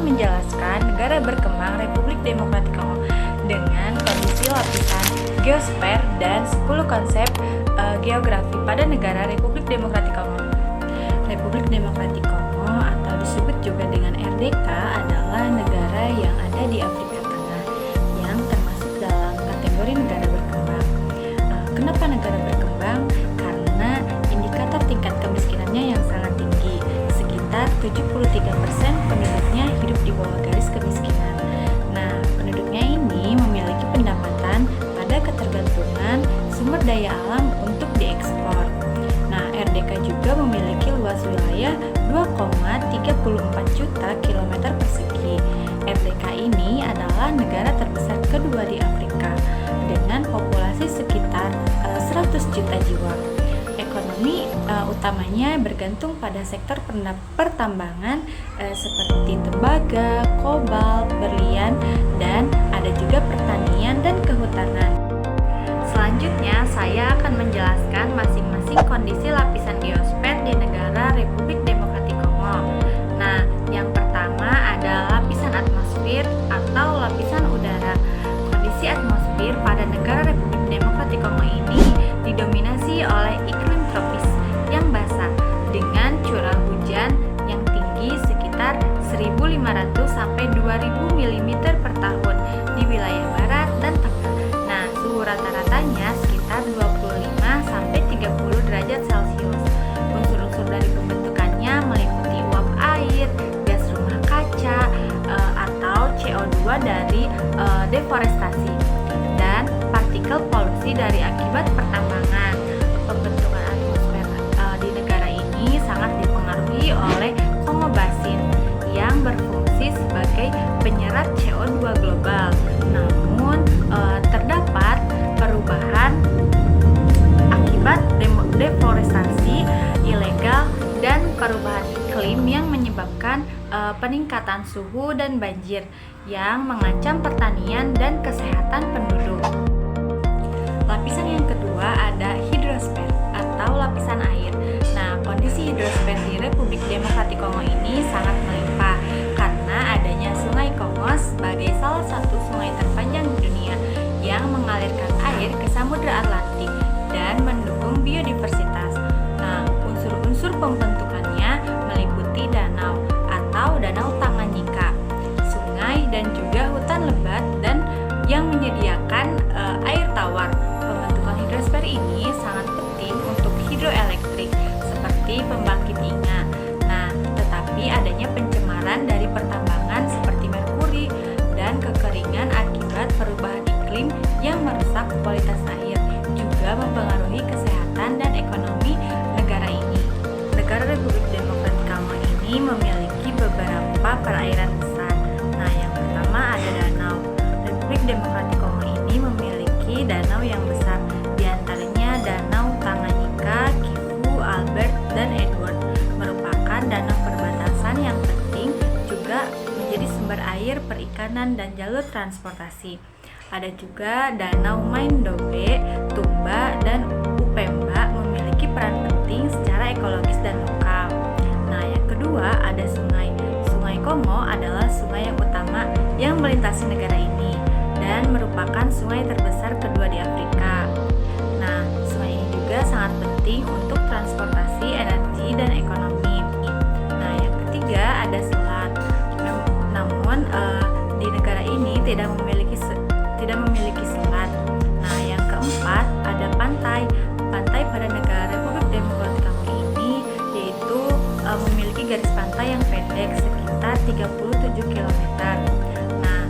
menjelaskan negara berkembang Republik Demokratik Kongo dengan kondisi lapisan geosfer dan 10 konsep geografi pada negara Republik Demokratik Kongo. Republik Demokratik Kongo atau disebut juga dengan RDK adalah negara yang ada di Afrika Tengah yang termasuk dalam kategori negara berkembang. Kenapa negara berkembang? Karena indikator tingkat kemiskinannya yang sangat tinggi, sekitar 73% penduduknya hidup di bawah garis kemiskinan. Nah, penduduknya ini memiliki pendapatan pada ketergantungan sumber daya alam untuk diekspor. Nah, RDK juga memiliki luas wilayah 2,34 juta kilometer persegi. RDK ini adalah negara terbesar kedua di Afrika dengan populasi sekitar 100 juta jiwa. Ekonomi utamanya bergantung pada sektor pertambangan seperti tembaga, kobalt, berlian, dan ada juga pertanian dan kehutanan. Selanjutnya, saya akan menjelaskan masing-masing kondisi lapisan geosfer di negara Republik Demokratik Kongo. Nah, yang pertama ada lapisan atmosfer atau lapisan udara. Kondisi atmosfer pada negara Republik Demokratik Kongo ini didominasi oleh iklim tropis yang basah dengan curah hujan yang tinggi sekitar 1.500 sampai 2.000 mm per tahun di wilayah barat dan tengah. Nah, suhu rata-ratanya sekitar 25 sampai 30 derajat Celcius. Unsur-unsur dari pembentukannya meliputi uap air, gas rumah kaca atau CO2 dari deforestasi dan partikel polusi dari akibat pertambangan. Pembentukan atmosfer di negara ini sangat dipengaruhi oleh Kongo Basin yang berfungsi sebagai penyerap CO2 global. Namun terdapat perubahan akibat deforestasi ilegal dan perubahan iklim yang menyebabkan peningkatan suhu dan banjir yang mengancam pertanian dan kesehatan penduduk. Lapisan yang kedua ada hidrosfer atau lapisan air. Nah, kondisi hidrosfer di Republik Demokratik Kongo ini sangat melimpah karena adanya Sungai Kongo sebagai salah satu sungai terpanjang di dunia yang mengalirkan air ke Samudra Atlantik dan mendukung biodiversitas. Nah, unsur-unsur pembentukannya meliputi danau atau danau Tanganyika, sungai dan juga hutan lebat dan yang menyediakan air tawar. Pembentukan hidrosfer ini sangat penting untuk hidroelektrik seperti pembangkit ingat. Nah, tetapi adanya pencemaran dari pertambangan seperti merkuri dan kekeringan akibat perubahan iklim yang merusak kualitas air juga mempengaruhi kesehatan dan ekonomi negara ini. Negara Republik Demokratik Kongo ini memiliki beberapa perairan besar. Nah, yang pertama ada danau. Republik Demokratik Kongo ini memiliki danau yang besar, diantaranya Danau Tanganyika, Kivu, Albert, dan Edward, merupakan danau perbatasan yang penting, juga menjadi sumber air, perikanan, dan jalur transportasi. Ada juga Danau Maindombe, Tumba, dan Upemba memiliki peran penting secara ekologis dan lokal. Nah, yang kedua ada sungai. Sungai Kongo adalah sungai yang utama yang melintasi negara ini dan merupakan sungai terbesar kedua di Afrika. Nah, sungai ini juga sangat penting untuk transportasi, energi, dan ekonomi. Nah, yang ketiga ada selat. Namun di negara ini tidak memiliki selat. Nah, yang keempat ada pantai. Pantai pada negara Republik Demokratik Kongo ini yaitu memiliki garis pantai yang pendek sekitar 37 km. Nah,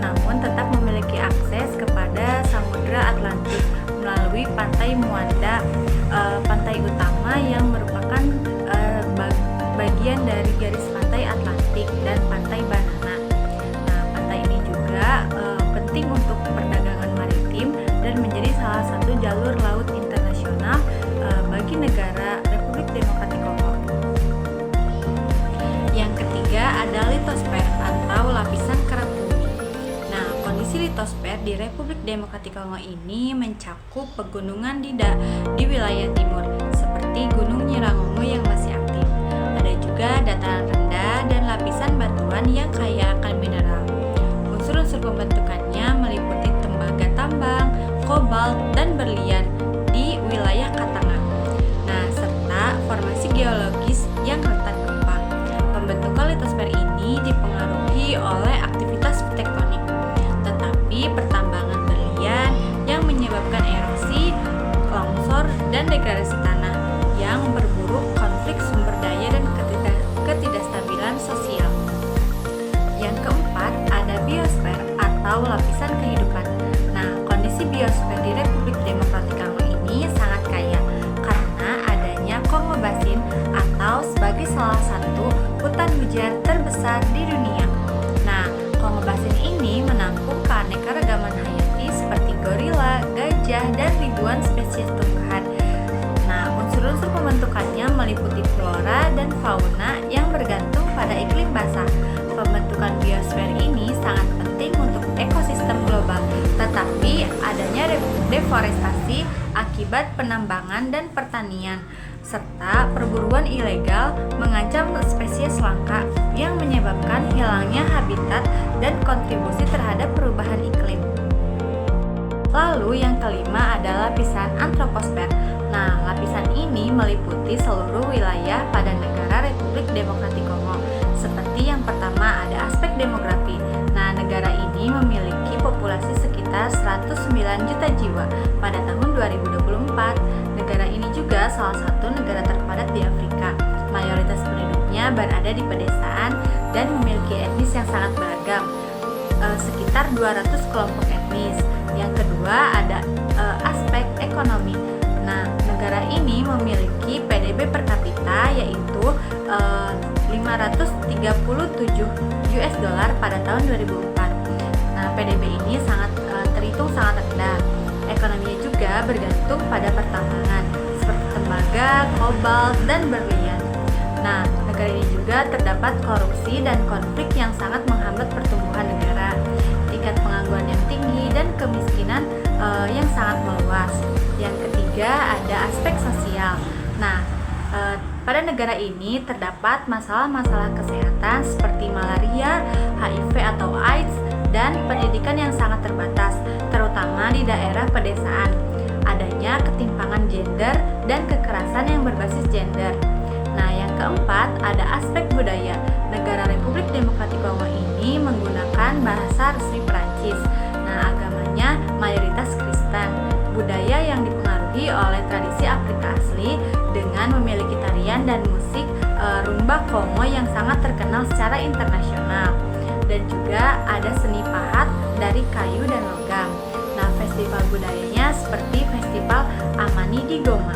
namun tetap memiliki akses kepada Samudra Atlantik melalui Pantai Muanda, pantai utama yang merupakan bagian dari garis pantai Atlantik, dan Pantai Banana. Nah, pantai ini juga penting untuk perdagangan maritim dan menjadi salah satu jalur laut internasional bagi negara Republik Demokratik Kongo. Yang ketiga ada litosfer atau lapisan kerak bumi. Nah, kondisi litosfer di Republik Demokratik Kongo ini mencakup pegunungan di wilayah timur seperti Gunung Nyiragongo yang masih aktif. Ada juga dataran rendah dan lapisan batuan lautan yang kaya akan mineral. Unsur-unsur pembentukannya meliputi tembaga tambang, kobalt, dan berlian di wilayah Katanga. Nah, serta formasi geologis yang rentan gempa. Pembentukan litosfer ini dipengaruhi oleh aktivitas tektonik, tetapi pertambangan berlian yang menyebabkan erosi, longsor, dan degradasi tanah yang memperburuk konflik sumber daya dan ketidakstabilan sosial. Yang keempat, ada biosfer atau lapisan kehidupan. Nah, kondisi biosfer di Republik Demokratik Kongo ini sangat kaya karena adanya Kongo Basin atau sebagai salah satu hutan hujan terbesar di dunia. Nah, Kongo Basin ini menampung keanekaragaman hayati seperti gorila, gajah, dan ribuan spesies tumbuhan. Nah, unsur-unsur pembentukannya meliputi flora dan fauna yang bergantung pada iklim basah. Pembentukan biosfer ini sangat penting untuk ekosistem global, tetapi adanya deforestasi akibat penambangan dan pertanian, serta perburuan ilegal mengancam spesies langka yang menyebabkan hilangnya habitat dan kontribusi terhadap perubahan iklim. Lalu yang kelima adalah lapisan antroposfer. Nah, lapisan ini meliputi seluruh wilayah pada negara Republik Demokratik Kongo. Seperti yang pertama ada aspek demografi. Nah, negara ini memiliki populasi sekitar 109 juta jiwa pada tahun 2024. Negara ini juga salah satu negara terpadat di Afrika. Mayoritas penduduknya berada di pedesaan dan memiliki etnis yang sangat beragam, sekitar 200 kelompok etnis. Yang kedua ada aspek ekonomi. Nah, negara ini memiliki PDB per kapita yaitu 537 US dollar pada tahun 2004. Nah, PDB ini terhitung sangat rendah. Ekonominya juga bergantung pada pertambangan seperti tembaga, kobalt, dan berlian. Nah, negara ini juga terdapat korupsi dan konflik yang sangat menghambat pertumbuhan negara, tingkat pengangguran yang tinggi, dan kemiskinan yang sangat meluas. Yang ketiga ada aspek sosial. Nah, pada negara ini terdapat masalah-masalah kesehatan seperti malaria, HIV atau AIDS, dan pendidikan yang sangat terbatas, terutama di daerah pedesaan. Adanya ketimpangan gender dan kekerasan yang berbasis gender. Nah, yang keempat ada aspek budaya. Negara Republik Demokratik Kongo ini menggunakan bahasa resmi Perancis. Nah, agamanya mayoritas Kristen. Budaya yang dipengaruhi oleh tradisi Afrika asli dengan memiliki tarian dan musik rumba Kongo yang sangat terkenal secara internasional. Dan juga ada seni pahat dari kayu dan logam. Nah, festival budayanya seperti Festival Amani di Goma.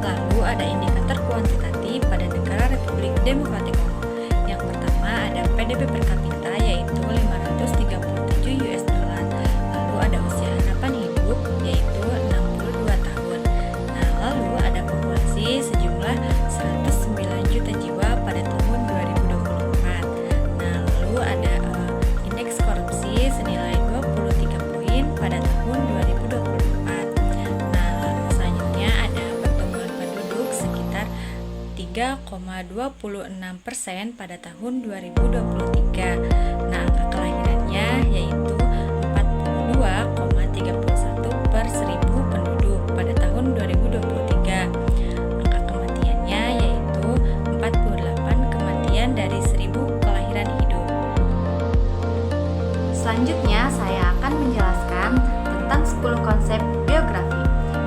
Lalu ada indikator kuantitatif pada negara Republik Demokratik Kongo. Yang pertama ada PDB per kapita yaitu 537 US dollar. Lalu ada usia harapan hidup yaitu 62 tahun. Nah, lalu ada populasi sejumlah 109 juta jiwa pada tahun 2024. Nah, lalu ada indeks korupsi senilai 23 poin pada tahun 2024. Nah, selanjutnya ada pertumbuhan penduduk sekitar 3,26% pada tahun 2023. Nah, angka kelahirannya yaitu 42,31 per 1000 penduduk pada tahun 2023. Angka kematiannya yaitu 48 kematian dari 1000 kelahiran hidup. Selanjutnya saya akan menjelaskan tentang 10 konsep geografi.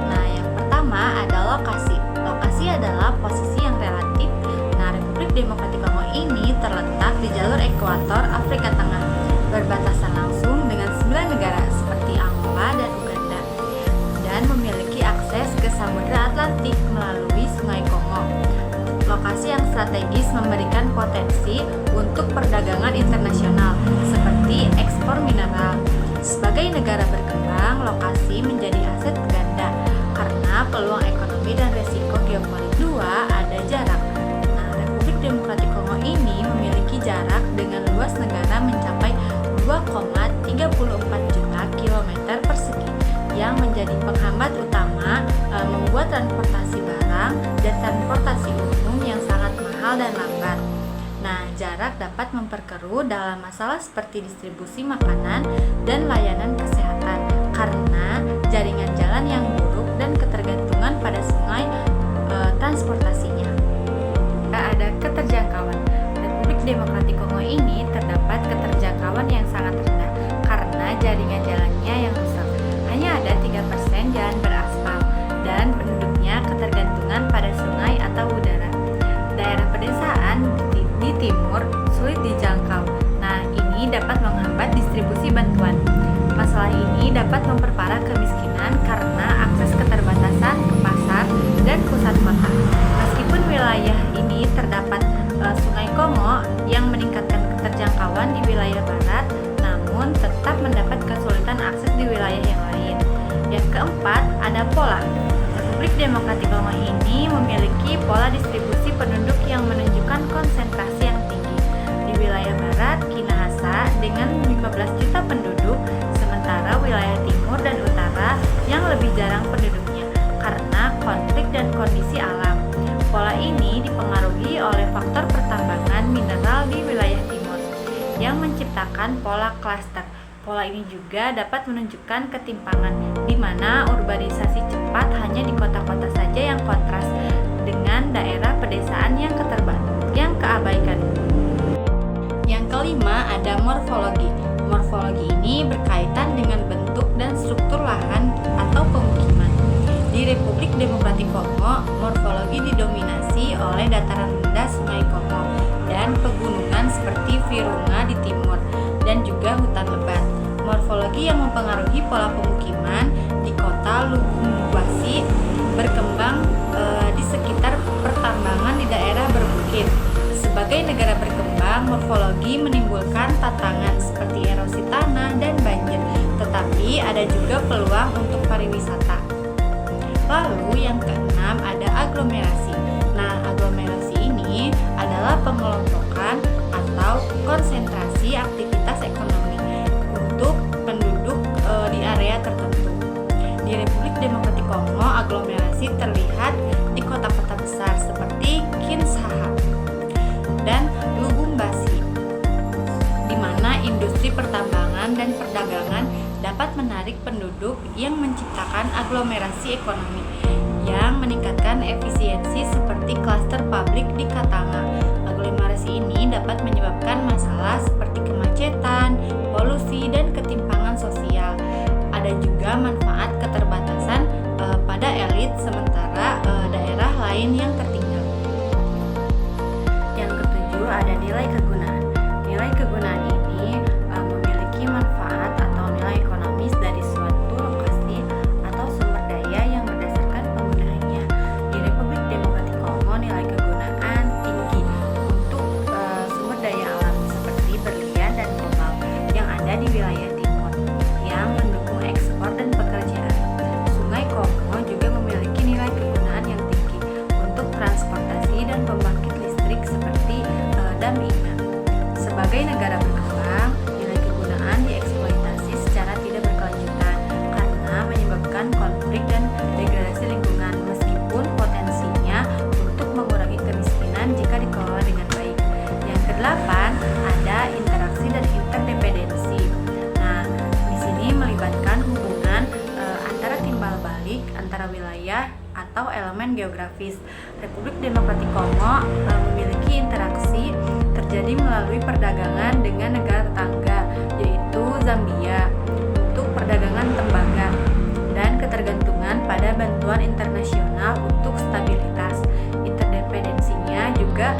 Nah, yang pertama ada lokasi. Lokasi adalah posisi yang relatif. Nah, Republik Demokratik Kongo ini terletak di jalur ekuator Afrika Tengah, berbatasan langsung dengan 9 negara seperti Angola dan Uganda, dan memiliki akses ke Samudra Atlantik melalui Sungai Kongo. Lokasi yang strategis memberikan potensi untuk perdagangan internasional seperti ekspor mineral. Sebagai negara berkembang, lokasi menjadi aset ganda karena peluang ekonomi dan resiko geopolitik. Dua, ada jarak. Nah, Republik Demokratik Kongo ini memiliki jarak dengan luas negara mencapai 2,34 juta kilometer persegi yang menjadi penghambat utama membuat transportasi barang dan transportasi umum yang sangat mahal dan lambat. Nah, jarak dapat memperkeruh dalam masalah seperti distribusi makanan dan layanan kesehatan karena jaringan jalan yang buruk dan ketergantungan pada sungai transportasinya. Ada keterjangkauan. Republik Demokratik Kongo ini terdapat keterjangkauan yang sangat rendah karena jaringan jalannya yang rusak. Hanya ada 3% jalan beraspal dan penduduknya ketergantungan pada sungai atau udara. Daerah pedesaan di timur sulit dijangkau. Nah, ini dapat menghambat distribusi bantuan. Masalah ini dapat memperparah kemiskinan karena akses keterbatasan ke pasar dan pusat kota. Meskipun wilayah ini terdapat Sungai Kongo yang meningkatkan keterjangkauan di wilayah barat, namun tetap mendapat kesulitan akses di wilayah yang lain. Yang keempat, ada pola. Republik Demokratik Kongo ini memiliki pola distribusi penduduk yang menunjukkan konsentrasi yang tinggi. Di wilayah barat, Kinshasa dengan 15 juta penduduk, sementara wilayah timur dan utara yang lebih jarang penduduknya karena konflik dan kondisi alam. Pola ini dipengaruhi oleh faktor pertambangan mineral di wilayah timur yang menciptakan pola klaster. Pola ini juga dapat menunjukkan ketimpangan di mana urbanisasi cepat hanya di kota-kota saja yang kontras dengan daerah pedesaan yang keabaikan. Yang kelima, ada morfologi. Morfologi ini berkaitan dengan bentuk dan struktur lahan atau pemukiman. Di Republik Demokratik Kongo, morfologi didominasi oleh dataran rendah Sungai Kongo dan pegunungan seperti Virunga di timur dan juga hutan lebat. Morfologi yang mempengaruhi pola pemukiman di kota Lubumbashi berkembang di sekitar pertambangan di daerah berbukit. Sebagai negara berkembang, morfologi menimbulkan tantangan seperti erosi tanah dan banjir, tetapi ada juga peluang untuk pariwisata. Lalu yang keenam, ada aglomerasi. Nah, aglomerasi ini adalah pengelompokan atau konsentrasi aktivitas ekonomi untuk penduduk di area tertentu. Di Republik Demokratik Kongo, aglomerasi terlihat di kota-kota besar seperti Kinshasa dan Lubumbashi, di mana industri pertambangan dan perdagangan dapat menarik penduduk yang menciptakan aglomerasi ekonomi yang meningkatkan efisiensi seperti klaster pabrik di Katanga. Aglomerasi ini dapat menyebabkan masalah seperti kemacetan, polusi, dan ketimpangan sosial. Ada juga manfaat keterbatasan pada elit sementara daerah lain yang tertinggal. Yang ketujuh, ada nilai kegunaan. Nilai kegunaan ini memiliki manfaat atau nilai ekonomis dari suatu lokasi atau sumber daya yang berdasarkan penggunaannya. Di Republik Demokratik Kongo, nilai kegunaan tinggi untuk sumber daya alam seperti berlian dan kobalt yang ada di wilayah timur yang mendukung ekspor dan pekerjaan. Sungai Kongo juga memiliki nilai kegunaan yang tinggi untuk transportasi dan pembangkit listrik seperti dam Inga. Sebagai negara berkembang, nilai kegunaan dieksploitasi secara tidak berkelanjutan karena menyebabkan konflik dan degradasi lingkungan meskipun potensinya untuk mengurangi kemiskinan jika dikelola dengan baik. Yang kedelapan, ada interaksi dan interdependensi. Nah, di sini melibatkan hubungan antara timbal balik antara wilayah atau elemen geografis. Republik Demokratik Kongo memiliki interaksi terjadi melalui perdagangan dengan negara tetangga, yaitu Zambia, untuk perdagangan tembaga, dan ketergantungan pada bantuan internasional untuk stabilitas. Interdependensinya juga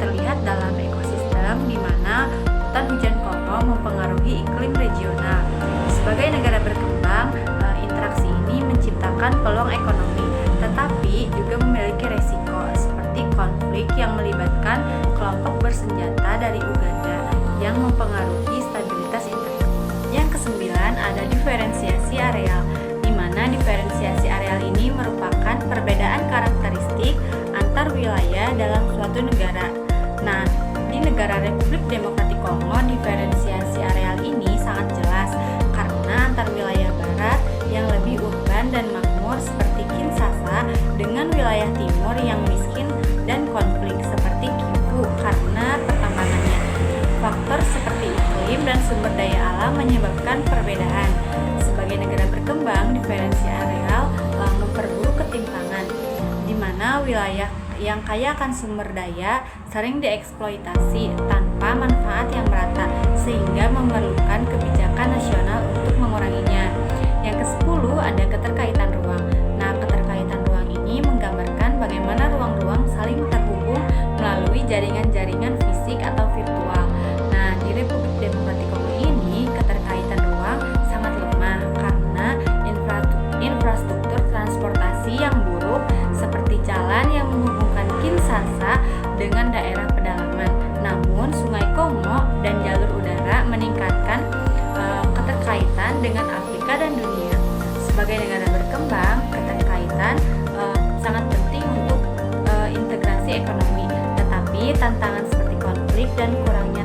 terlihat dalam ekosistem di mana hutan hujan Kongo mempengaruhi iklim regional. Sebagai negara berkembang, interaksi ini menciptakan peluang ekonomi, tetapi juga memiliki resiko seperti konflik yang melibatkan kelompok bersenjata dari Uganda yang mempengaruhi stabilitas internal. Yang kesembilan, ada diferensiasi areal, di mana diferensiasi areal ini merupakan perbedaan karakteristik antar wilayah dalam suatu negara. Nah, di negara Republik Demokratik Kongo, diferensiasi areal ini sangat jelas karena antar wilayah barat yang lebih urban dan makmur seperti Kinshasa dengan wilayah timur yang miskin dan konflik seperti Kivu karena pertambangan mana wilayah yang kaya akan sumber daya sering dieksploitasi tanpa manfaat yang merata, sehingga memerlukan kebijakan nasional untuk menguranginya. Yang ke-10 ada keterkaitan ruang. Nah, keterkaitan ruang ini menggambarkan bagaimana ruang-ruang saling terhubung melalui jaringan-jaringan fisik atau virtual. Nah, di Republik Demokratik Kongo ini keterkaitan ruang sangat lemah karena infrastruktur transportasi yang buruk seperti jalan yang menghubungkan Kinshasa dengan daerah pedalaman. Namun, Sungai Kongo dan jalur udara meningkatkan keterkaitan dengan Afrika dan dunia. Sebagai negara berkembang, keterkaitan sangat penting untuk integrasi ekonomi. Tetapi tantangan seperti konflik dan kurangnya